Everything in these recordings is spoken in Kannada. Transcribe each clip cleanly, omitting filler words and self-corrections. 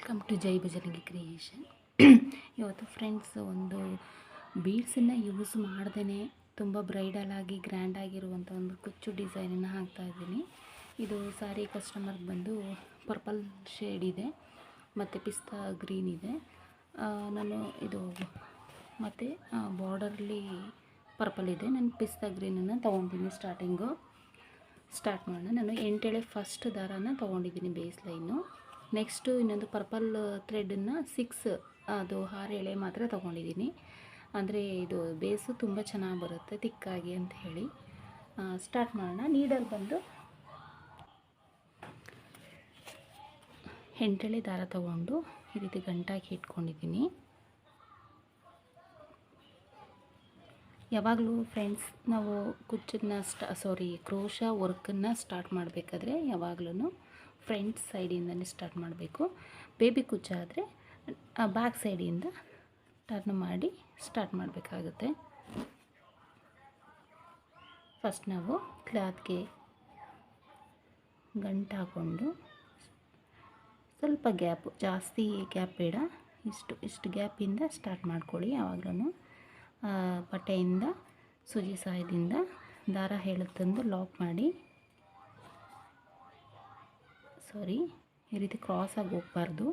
Welcome to Jai Bajrangi creation. ಇವತ್ತು ಫ್ರೆಂಡ್ಸ್ ಒಂದು ಬೀಡ್ಸನ್ನು ಯೂಸ್ ಮಾಡ್ದೇ ತುಂಬ ಬ್ರೈಡಲ್ ಆಗಿ ಗ್ರ್ಯಾಂಡ್ ಆಗಿರುವಂಥ ಒಂದು ಕುಚ್ಚು ಡಿಸೈನನ್ನು ಹಾಕ್ತಾಯಿದ್ದೀನಿ. ಇದು ಸ್ಯಾರಿ ಕಸ್ಟಮರ್ಗೆ ಬಂದು ಪರ್ಪಲ್ ಶೇಡ್ ಇದೆ ಮತ್ತು ಪಿಸ್ತಾ ಗ್ರೀನ್ ಇದೆ. ನಾನು ಇದು ಮತ್ತು ಬಾರ್ಡರ್ಲಿ ಪರ್ಪಲ್ ಇದೆ. ನಾನು ಪಿಸ್ತಾ ಗ್ರೀನನ್ನು ತೊಗೊತೀನಿ. ಸ್ಟಾರ್ಟ್ ಮಾಡೋಣ. ನಾನು 8 ಎಳೆ ಫಸ್ಟ್ ದಾರನ ತೊಗೊಂಡಿದ್ದೀನಿ ಬೇಸ್ ಲೈನು. ನೆಕ್ಸ್ಟು ಇನ್ನೊಂದು ಪರ್ಪಲ್ ಥ್ರೆಡನ್ನು 6 ಅದು 6 ಎಳೆ ಮಾತ್ರ ತೊಗೊಂಡಿದ್ದೀನಿ. ಅಂದರೆ ಇದು ಬೇಸು ತುಂಬ ಚೆನ್ನಾಗಿ ಬರುತ್ತೆ ತಿಕ್ಕಾಗಿ ಅಂತ ಹೇಳಿ. ಸ್ಟಾರ್ಟ್ ಮಾಡೋಣ. ನೀಡಲ್ ಬಂದು 8 ಎಳೆ ದಾರ ತೊಗೊಂಡು ಈ ರೀತಿ ಗಂಟಾಗಿ ಇಟ್ಕೊಂಡಿದ್ದೀನಿ. ಯಾವಾಗಲೂ ಫ್ರೆಂಡ್ಸ್ ನಾವು ಕುಚ್ಚನ್ನ ಕ್ರೋಶ ವರ್ಕನ್ನು ಸ್ಟಾರ್ಟ್ ಮಾಡಬೇಕಾದ್ರೆ ಯಾವಾಗಲೂ ಫ್ರಂಟ್ ಸೈಡಿಂದನೇ ಸ್ಟಾರ್ಟ್ ಮಾಡಬೇಕು. ಬೇಬಿ ಕುಚ್ಚಾದರೆ ಬ್ಯಾಕ್ ಸೈಡಿಂದ ಟರ್ನ್ ಮಾಡಿ ಸ್ಟಾರ್ಟ್ ಮಾಡಬೇಕಾಗುತ್ತೆ. ಫಸ್ಟ್ ನಾವು ಕ್ಲಾತ್ಗೆ ಗಂಟು ಹಾಕ್ಕೊಂಡು ಸ್ವಲ್ಪ ಗ್ಯಾಪು, ಜಾಸ್ತಿ ಗ್ಯಾಪ್ ಬೇಡ, ಇಷ್ಟು ಗ್ಯಾಪಿಂದ ಸ್ಟಾರ್ಟ್ ಮಾಡ್ಕೊಳ್ಳಿ. ಯಾವಾಗಲೂ ಬಟ್ಟೆಯಿಂದ ಸೂಜಿ ಸಹಾಯದಿಂದ ದಾರ ತಂದು ಲಾಕ್ ಮಾಡಿ, ಈ ರೀತಿ ಕ್ರಾಸಾಗಿ ಹೋಗಬಾರ್ದು.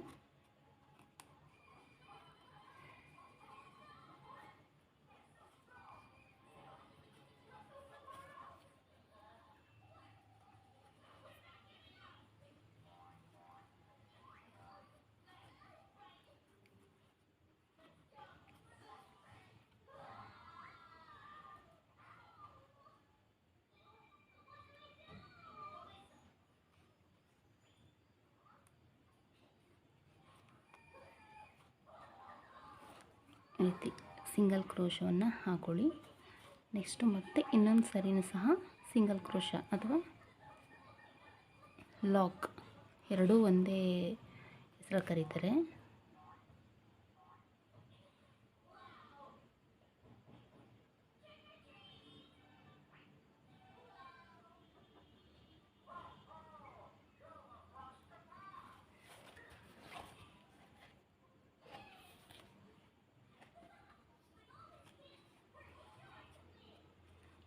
ರೀತಿ ಸಿಂಗಲ್ ಕ್ರೋಶವನ್ನು ಹಾಕೊಳ್ಳಿ. ನೆಕ್ಸ್ಟು ಮತ್ತೆ ಇನ್ನೊಂದು ಸರಿನೂ ಸಹ ಸಿಂಗಲ್ ಕ್ರೋಶ ಅಥವಾ ಲಾಕ್, ಎರಡೂ ಒಂದೇ ಹೆಸರು ಕರೀತಾರೆ.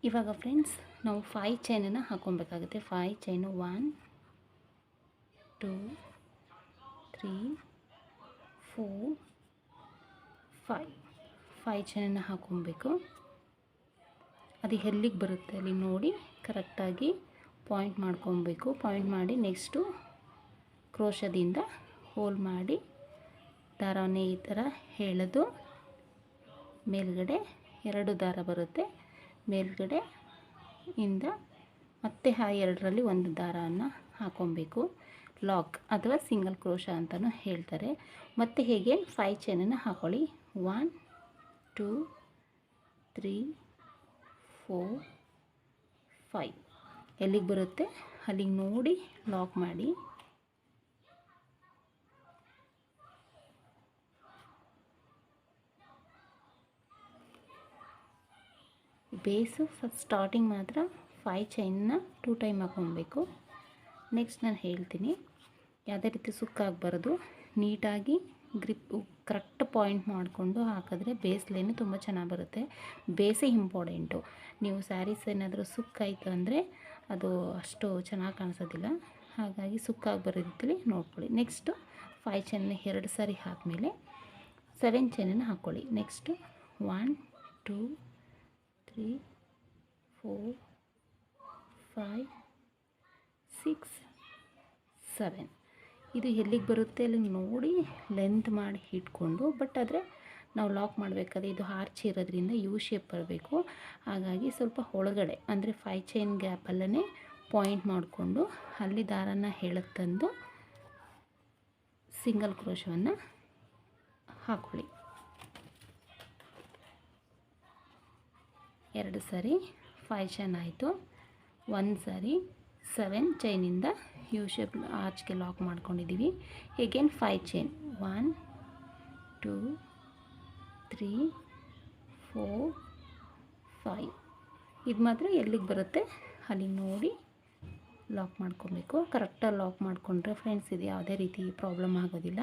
ಇವಾಗ ಫ್ರೆಂಡ್ಸ್ ನಾವು 5 ಚೈನನ್ನು ಹಾಕ್ಕೊಬೇಕಾಗುತ್ತೆ. 5 ಚೈನು 1 2 3 4 5 ಚೈನನ್ನು ಹಾಕ್ಕೊಬೇಕು. ಅದು ಎಲ್ಲಿಗೆ ಬರುತ್ತೆ ಅಲ್ಲಿ ನೋಡಿ ಕರೆಕ್ಟಾಗಿ ಪಾಯಿಂಟ್ ಮಾಡ್ಕೊಬೇಕು. ಪಾಯಿಂಟ್ ಮಾಡಿ ನೆಕ್ಸ್ಟು ಕ್ರೋಶದಿಂದ ಹೋಲ್ ಮಾಡಿ ದಾರವನ್ನೇ ಈ ಥರ ಎಳೆದು ಮೇಲ್ಗಡೆ 2 ದಾರ ಬರುತ್ತೆ. ಮೇಲ್ಗಡೆ ಇಂದ ಮತ್ತೆ ಆ 2ರಲ್ಲಿ ಒಂದು ದಾರವನ್ನು ಹಾಕ್ಕೊಬೇಕು. ಲಾಕ್ ಅಥವಾ ಸಿಂಗಲ್ ಕ್ರೋಶ ಅಂತಲೂ ಹೇಳ್ತಾರೆ. ಮತ್ತು ಹೇಗೆ 5 ಚೈನನ್ನು ಹಾಕ್ಕೊಳ್ಳಿ. 1 2 3 4 5 ಎಲ್ಲಿಗೆ ಬರುತ್ತೆ ಅಲ್ಲಿಗೆ ನೋಡಿ ಲಾಕ್ ಮಾಡಿ. ಬೇಸು ಫಸ್ಟ್ ಸ್ಟಾರ್ಟಿಂಗ್ ಮಾತ್ರ 5 ಚೈನ್ನ 2 ಟೈಮ್ ಹಾಕ್ಕೊಬೇಕು. ನೆಕ್ಸ್ಟ್ ನಾನು ಹೇಳ್ತೀನಿ, ಯಾವುದೇ ರೀತಿ ಸುಕ್ಕಾಗಬಾರ್ದು. ನೀಟಾಗಿ ಗ್ರಿಪ್ ಕರೆಕ್ಟ್ ಪಾಯಿಂಟ್ ಮಾಡಿಕೊಂಡು ಹಾಕಿದ್ರೆ ಬೇಸ್ ಲೈನು ತುಂಬ ಚೆನ್ನಾಗಿ ಬರುತ್ತೆ. ಬೇಸೇ ಇಂಪಾರ್ಟೆಂಟು. ನೀವು ಸ್ಯಾರೀಸ್ ಏನಾದರೂ ಸುಕ್ಕಾಯಿತು ಅಂದರೆ ಅದು ಅಷ್ಟು ಚೆನ್ನಾಗಿ ಕಾಣಿಸೋದಿಲ್ಲ. ಹಾಗಾಗಿ ಸುಕ್ಕಾಗಬಾರೋ ರೀತಿಲಿ ನೋಡ್ಕೊಳ್ಳಿ. ನೆಕ್ಸ್ಟು 5 ಚೈನ್ನ 2 ಸಾರಿ ಹಾಕಿದ್ಮೇಲೆ 7 ಚೈನನ್ನು ಹಾಕ್ಕೊಳ್ಳಿ. ನೆಕ್ಸ್ಟು 1 2 3 4 5 6 7 ಇದು ಎಲ್ಲಿಗೆ ಬರುತ್ತೆ ಅಲ್ಲಿ ನೋಡಿ ಲೆಂತ್ ಮಾಡಿ ಇಟ್ಕೊಂಡು, ಬಟ್ ಆದರೆ ನಾವು ಲಾಕ್ ಮಾಡಬೇಕಾದ್ರೆ ಇದು ಆರ್ಚ್ ಇರೋದ್ರಿಂದ ಯು ಶೇಪ್ ಬರಬೇಕು. ಹಾಗಾಗಿ ಸ್ವಲ್ಪ ಒಳಗಡೆ ಅಂದರೆ 5 ಚೈನ್ ಗ್ಯಾಪಲ್ಲೇ ಪಾಯಿಂಟ್ ಮಾಡಿಕೊಂಡು ಅಲ್ಲಿ ದಾರನ ತಂದು ಸಿಂಗಲ್ ಕ್ರೋಶವನ್ನು ಹಾಕ್ಕೊಳ್ಳಿ. 2 ಸಾರಿ 5 ಚೈನ್ ಆಯಿತು. 1 ಸಾರಿ 7 ಚೈನಿಂದ ಯು ಶೇಪ್ ಆರ್ಚ್ಗೆ ಲಾಕ್ ಮಾಡ್ಕೊಂಡಿದ್ದೀವಿ. ಹೇಗೇನು 5 ಚೈನ್ 1 2 3 4 5 ಇದು ಮಾತ್ರ ಎಲ್ಲಿಗೆ ಬರುತ್ತೆ ಅಲ್ಲಿಗೆ ನೋಡಿ ಲಾಕ್ ಮಾಡ್ಕೊಬೇಕು. ಕರೆಕ್ಟಾಗಿ ಲಾಕ್ ಮಾಡಿಕೊಂಡ್ರೆ ಫ್ರೆಂಡ್ಸ್ ಇದು ಯಾವುದೇ ರೀತಿ ಪ್ರಾಬ್ಲಮ್ ಆಗೋದಿಲ್ಲ.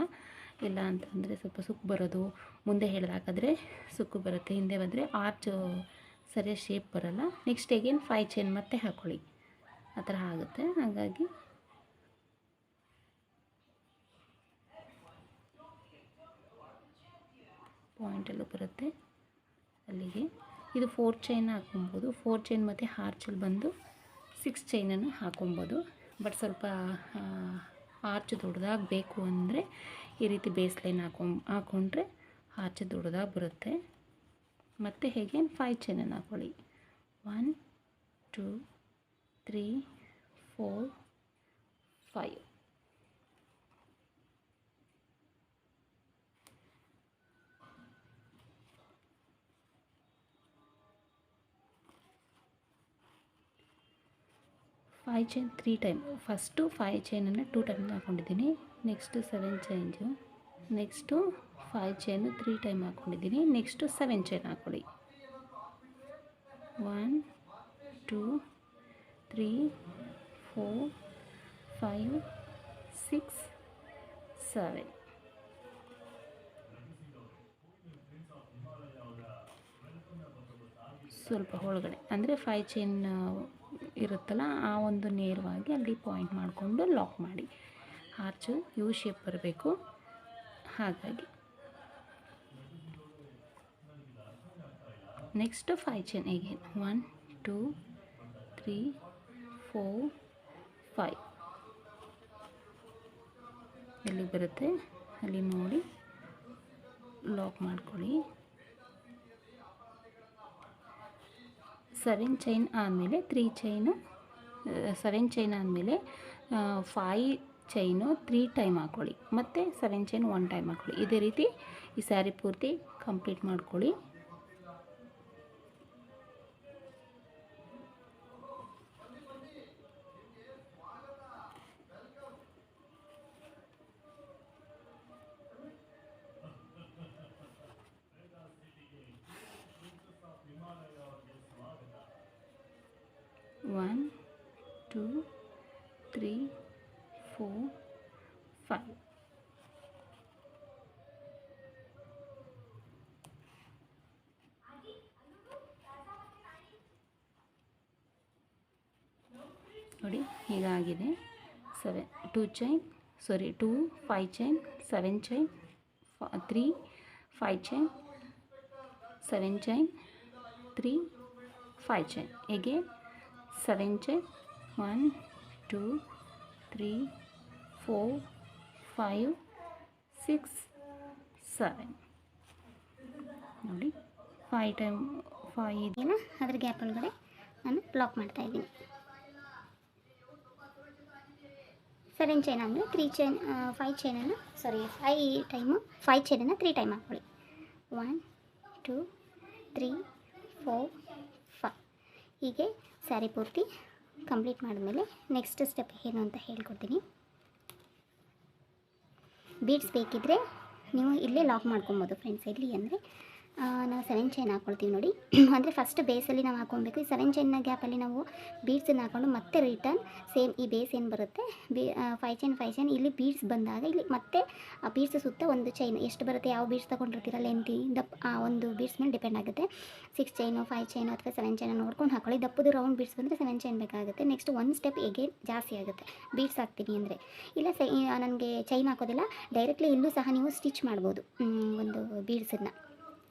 ಇಲ್ಲ ಅಂತಂದರೆ ಸ್ವಲ್ಪ ಸುಕ್ಕು ಬರೋದು, ಮುಂದೆ ಹಿಡಿದಾಕಿದ್ರೆ ಸುಕ್ಕು ಬರುತ್ತೆ, ಹಿಂದೆ ಬಂದರೆ ಆರ್ಚ್ ಸರಿಯಾಗಿ ಶೇಪ್ ಬರೋಲ್ಲ. ನೆಕ್ಸ್ಟ್ ಅಗೇನ್ 5 ಚೈನ್ ಮತ್ತೆ ಹಾಕ್ಕೊಳ್ಳಿ, ಆ ಥರ ಆಗುತ್ತೆ. ಹಾಗಾಗಿ ಪಾಯಿಂಟಲ್ಲೂ ಬರುತ್ತೆ ಅಲ್ಲಿಗೆ. ಇದು 4 ಚೈನ್ ಹಾಕೊಬೋದು. 4 ಚೈನ್ ಮತ್ತು ಆರ್ಚಲ್ಲಿ ಬಂದು 6 ಚೈನನ್ನು ಹಾಕೊಬೋದು. ಬಟ್ ಸ್ವಲ್ಪ ಆರ್ಚ್ ದೊಡ್ಡದಾಗಿ ಬೇಕು ಅಂದರೆ ಈ ರೀತಿ ಬೇಸ್ ಲೈನ್ ಹಾಕ್ಕೊಂಡ್ರೆ ಆರ್ಚ್ ದೊಡ್ಡದಾಗಿ ಬರುತ್ತೆ. ಮತ್ತು ಹೇಗೆ 5 ಚೈನನ್ನು ಹಾಕ್ಕೊಳ್ಳಿ. 1 2 3 4 5. Five chain 3 time. ಫಸ್ಟು 5 ಚೈನನ್ನು 2 ಟೈಮ್ ಹಾಕ್ಕೊಂಡಿದ್ದೀನಿ. Next 7 chains, next 5 chain 3 time ಹಾಕ್ಕೊಂಡಿದ್ದೀನಿ. ನೆಕ್ಸ್ಟು 7 ಚೈನ್ ಹಾಕ್ಕೊಳ್ಳಿ. 1 2 3 4 5 6 7. ಸ್ವಲ್ಪ ಒಳಗಡೆ ಅಂದರೆ 5 ಚೈನ್ ಇರುತ್ತಲ್ಲ, ಆ ಒಂದು ನೇರವಾಗಿ ಅಲ್ಲಿ ಪಾಯಿಂಟ್ ಮಾಡಿಕೊಂಡು ಲಾಕ್ ಮಾಡಿ. ಆರ್ಚು ಯು ಶೇಪ್ ಬರಬೇಕು. ಹಾಗಾಗಿ ನೆಕ್ಸ್ಟ್ 5 ಚೈನ್ ಅಗೇನ್ 1 2 3 4 5. ಎಲ್ಲಿ ಬರುತ್ತೆ ಅಲ್ಲಿ ನೋಡಿ ಲಾಕ್ ಮಾಡ್ಕೊಳ್ಳಿ. 7 ಚೈನ್ ಆದಮೇಲೆ 3 ಚೈನು, 7 ಚೈನ್ ಆದಮೇಲೆ 5 ಚೈನು 3 ಟೈಮ್ ಹಾಕ್ಕೊಳ್ಳಿ. ಮತ್ತು 7 ಚೈನ್ 1 ಟೈಮ್ ಹಾಕ್ಕೊಳ್ಳಿ. ಇದೇ ರೀತಿ ಈ ಸ್ಯಾರಿ ಪೂರ್ತಿ ಕಂಪ್ಲೀಟ್ ಮಾಡ್ಕೊಳ್ಳಿ. One, 2 3 4 5. ನೋಡಿ ಹೀಗಾಗಿದೆ. 2 chain 2 5 chain 7 chain 3 5 chain 7 chain 3 5 chain again 7 chain 1 2 3 4 5 6 7. ನೋಡಿ 5 ಟೈಮ್ 5 ಅದ್ರ ಗ್ಯಾಪ್ ಒಳಗಡೆ ನಾನು ಲಾಕ್ ಮಾಡ್ತಾ ಇದ್ದೀನಿ. 7 ಚೈನ್ ಆದಮೇಲೆ 3 ಚೈನ್ 5 ಚೈನನ್ನು 5 ಟೈಮು 5 ಚೈನನ್ನು 3 ಟೈಮ್ ಹಾಕ್ಕೊಳ್ಳಿ. 1 2 3 4 5. ಹೀಗೆ ಸ್ಯಾರಿ ಪೂರ್ತಿ ಕಂಪ್ಲೀಟ್ ಮಾಡಿದ್ಮೇಲೆ ನೆಕ್ಸ್ಟ್ ಸ್ಟೆಪ್ ಏನು ಅಂತ ಹೇಳ್ಕೊಡ್ತೀನಿ. ಬೀಡ್ಸ್ ಬೇಕಿದ್ದರೆ ನೀವು ಇಲ್ಲೇ ಲಾಕ್ ಮಾಡ್ಕೊಬೋದು ಫ್ರೆಂಡ್ಸ್. ಎಲ್ಲಿ ಅಂದರೆ ನಾವು 7 ಚೈನ್ ಹಾಕ್ಕೊಳ್ತೀವಿ ನೋಡಿ. ಅಂದರೆ ಫಸ್ಟ್ ಬೇಸಲ್ಲಿ ನಾವು ಹಾಕ್ಕೊಬೇಕು. ಈ 7 ಚೈನ್ನ ಗ್ಯಾಪಲ್ಲಿ ನಾವು ಬೀಡ್ಸನ್ನು ಹಾಕ್ಕೊಂಡು ಮತ್ತೆ ರಿಟರ್ನ್ ಸೇಮ್ ಈ ಬೇಸ್ ಏನು ಬರುತ್ತೆ 5 ಚೈನ್ ಇಲ್ಲಿ ಬೀಡ್ಸ್ ಬಂದಾಗ ಇಲ್ಲಿ ಮತ್ತೆ ಆ ಬೀಡ್ಸ್ ಸುತ್ತ ಒಂದು ಚೈನ್ ಎಷ್ಟು ಬರುತ್ತೆ, ಯಾವ ಬೀಡ್ಸ್ ತೊಗೊಂಡಿರ್ತೀರ ಲೆಂತಿ ದಪ್ಪ ಆ ಒಂದು ಬೀಡ್ಸ್ ಮೇಲೆ ಡಿಪೆಂಡ್ ಆಗುತ್ತೆ. 6 ಚೈನು 5 ಚೈನು ಅಥವಾ 7 ಚೈನ ನೋಡ್ಕೊಂಡು ಹಾಕೊಳ್ಳಿ. ದಪ್ಪದು ರೌಂಡ್ ಬೀಡ್ಸ್ ಬಂದರೆ 7 ಚೈನ್ ಬೇಕಾಗುತ್ತೆ. ನೆಕ್ಸ್ಟ್ ಒಂದು ಸ್ಟೆಪ್ ಎಗೇನ್ ಜಾಸ್ತಿ ಆಗುತ್ತೆ ಬೀಡ್ಸ್ ಹಾಕ್ತೀನಿ ಅಂದರೆ. ಇಲ್ಲ ನನಗೆ ಚೈನ್ ಹಾಕೋದಿಲ್ಲ, ಡೈರೆಕ್ಟ್ಲಿ ಇಲ್ಲೂ ಸಹ ನೀವು ಸ್ಟಿಚ್ ಮಾಡ್ಬೋದು ಒಂದು ಬೀಡ್ಸನ್ನು.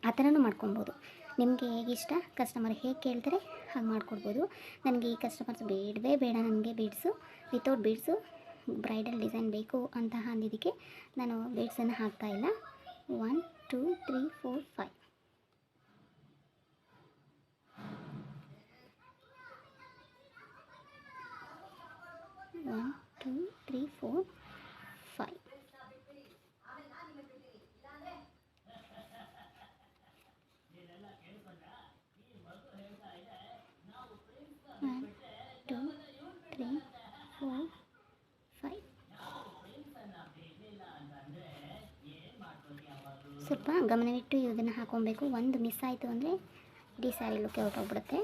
ಆ ಥರನೂ ಮಾಡ್ಕೊಬೋದು. ನಿಮಗೆ ಹೇಗಿಷ್ಟ, ಕಸ್ಟಮರ್ ಹೇಗೆ ಕೇಳ್ತಾರೆ ಹಾಗೆ ಮಾಡಿಕೊಡ್ಬೋದು. ನನಗೆ ಈ ಕಸ್ಟಮರ್ಸ್ ಬೇಡವೇ ಬೇಡ, ನನಗೆ beads without beads bridal design ಬೇಕು ಅಂತ ಅಂದಿದ್ದಕ್ಕೆ ನಾನು ಬೀಡ್ಸನ್ನು ಹಾಕ್ತಾಯಿಲ್ಲ. 1 2 3 4 5. One, 2 3 4 5. ಸ್ವಲ್ಪ ಗಮನವಿಟ್ಟು ಇದನ್ನು ಹಾಕೊಬೇಕು. ಒಂದು ಮಿಸ್ ಆಯಿತು ಅಂದರೆ ಇಡೀ ಸ್ಯಾರಿ ಲುಕ್ಕೆ ಹೊರಟೋಗ್ಬಿಡುತ್ತೆ.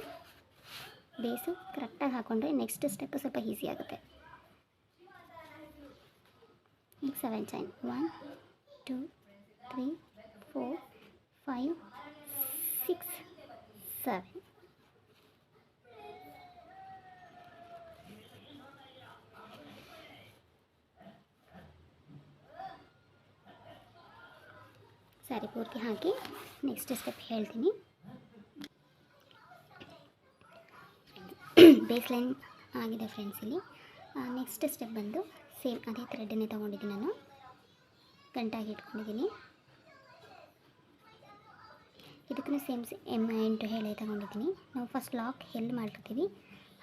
ಬೇಸು ಕರೆಕ್ಟಾಗಿ ಹಾಕ್ಕೊಂಡ್ರೆ ನೆಕ್ಸ್ಟ್ ಸ್ಟೆಪ್ಪು ಸ್ವಲ್ಪ ಈಸಿ ಆಗುತ್ತೆ. ಈಗ 7 ಚೈನ್ 1 2 3 4 5 6 7. ಸಾರಿ ಪೂರ್ತಿ ಹಾಕಿ ನೆಕ್ಸ್ಟ್ ಸ್ಟೆಪ್ ಹೇಳ್ತೀನಿ. ಬೇಸ್ ಲೈನ್ ಆಗಿದೆ ಫ್ರೆಂಡ್ಸ್. ಇಲ್ಲಿ ನೆಕ್ಸ್ಟ್ ಸ್ಟೆಪ್ ಬಂದು ಸೇಮ್ ಅದೇ ಥ್ರೆಡ್ಡನ್ನೇ ತೊಗೊಂಡಿದ್ದೀನಿ, ನಾನು ಗಂಟಾಗಿ ಇಟ್ಕೊಂಡಿದ್ದೀನಿ. ಇದಕ್ಕೂ ಸೇಮ್ 8 ಹೇಳೆ ತೊಗೊಂಡಿದ್ದೀನಿ. ನಾವು ಫಸ್ಟ್ ಲಾಕ್ ಎಲ್ಲಿ ಮಾಡಿರ್ತೀವಿ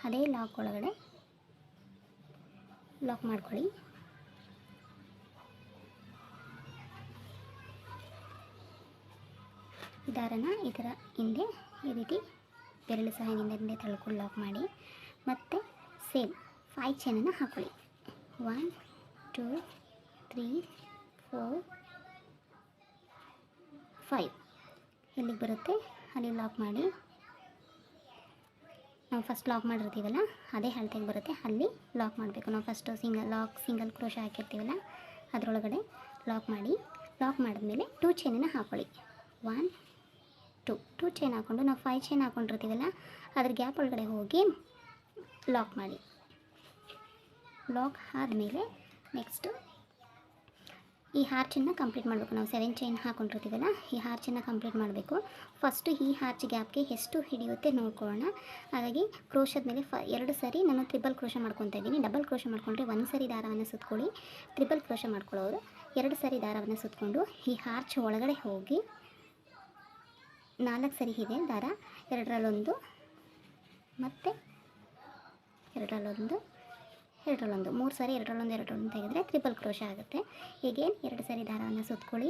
ಅದೇ ಲಾಕ್ ಒಳಗಡೆ ಲಾಕ್ ಮಾಡ್ಕೊಳ್ಳಿ. ದಾರನ ಈ ಥರ ಹಿಂದೆ ಈ ರೀತಿ ಬೆರಳು ಸಹಾಯದಿಂದ ಹಿಂದೆ ತಳ್ಕೊಂಡು ಲಾಕ್ ಮಾಡಿ, ಮತ್ತು ಸೇಮ್ 5 ಚೈನನ್ನು ಹಾಕ್ಕೊಳ್ಳಿ. 1 2 3 4 5 ಎಲ್ಲಿಗೆ ಬರುತ್ತೆ ಅಲ್ಲಿ ಲಾಕ್ ಮಾಡಿ. ನಾವು ಫಸ್ಟ್ ಲಾಕ್ ಮಾಡಿರ್ತೀವಲ್ಲ ಅದೇ ಅಳತೆಗೆ ಬರುತ್ತೆ, ಅಲ್ಲಿ ಲಾಕ್ ಮಾಡಬೇಕು. ನಾವು ಫಸ್ಟು ಸಿಂಗಲ್ ಕ್ರೋಶ ಹಾಕಿರ್ತೀವಲ್ಲ ಅದರೊಳಗಡೆ ಲಾಕ್ ಮಾಡಿ. ಲಾಕ್ ಮಾಡಿದ್ಮೇಲೆ 2 ಚೈನನ್ನು ಹಾಕ್ಕೊಳ್ಳಿ. 1 2 ಚೈನ್ ಹಾಕ್ಕೊಂಡು ನಾವು 5 ಚೈನ್ ಹಾಕ್ಕೊಂಡಿರ್ತೀವಲ್ಲ ಅದ್ರ ಗ್ಯಾಪ್ ಒಳಗಡೆ ಹೋಗಿ ಲಾಕ್ ಮಾಡಿ. ಲಾಕ್ ಆದಮೇಲೆ ನೆಕ್ಸ್ಟು ಈ ಹಾರ್ಚನ್ನು ಕಂಪ್ಲೀಟ್ ಮಾಡಬೇಕು. ನಾವು 7 ಚೈನ್ ಹಾಕ್ಕೊಂಡಿರ್ತೀವಲ್ಲ ಈ ಹಾರ್ಚನ್ನು ಕಂಪ್ಲೀಟ್ ಮಾಡಬೇಕು. ಫಸ್ಟು ಈ ಹಾರ್ಚ್ ಗ್ಯಾಪ್ಗೆ ಎಷ್ಟು ಹಿಡಿಯುತ್ತೆ ನೋಡ್ಕೊಳ್ಳೋಣ. ಹಾಗಾಗಿ ಕ್ರೋಶದ ಮೇಲೆ 2 ಸರಿ ನಾನು ಟ್ರಿಬಲ್ ಕ್ರೋಶ ಮಾಡ್ಕೊತಾ ಇದ್ದೀನಿ. ಡಬಲ್ ಕ್ರೋಶ ಮಾಡ್ಕೊಂಡ್ರೆ 1 ಸರಿ ದಾರವನ್ನು ಸುತ್ಕೊಳ್ಳಿ. ಟ್ರಿಬಲ್ ಕ್ರೋಶ ಮಾಡ್ಕೊಳ್ಳೋರು 2 ಸರಿ ದಾರವನ್ನು ಸುತ್ಕೊಂಡು ಈ ಹಾರ್ಚ್ ಒಳಗಡೆ ಹೋಗಿ 4 ಸರಿ ಇದೆ ದಾರ, 2ರಲ್ಲಿ1 ಮತ್ತು 2ರಲ್ಲಿ1 2ರಲ್ಲಿ1 3 ಸರಿ 2ರಲ್ಲಿ1 ತೆಗೆದ್ರೆ ಟ್ರಿಪಲ್ ಕ್ರೋಶ ಆಗುತ್ತೆ. ಹೀಗೆ 2 ಸರಿ ದಾರವನ್ನು ಸುತ್ಕೊಳ್ಳಿ.